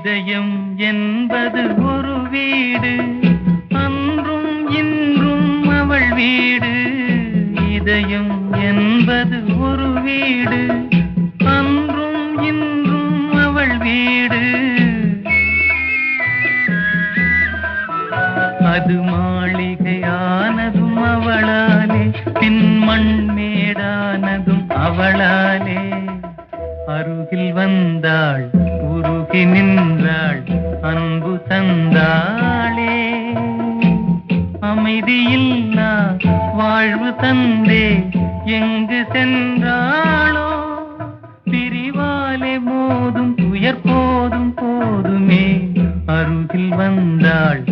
இதயம் என்பது ஒரு வீடு, அன்றும் இன்றும் அவள் வீடு. இதயம் என்பது ஒரு வீடு, அன்றும் இன்றும் அவள் வீடு. அது மாளிகையானதும் அவளாலே, பின் மண்மேடானதும் அவளாலே. அருகில் வந்தாள், உருகி நின்றாள், அன்பு தந்தாளே. அமைதியில்லா வாழ்வு தந்தே எங்கு சென்றாளோ. பிரிவாலே மோதும் துயர் போதும் போதுமே, அருகில் வந்தாள்,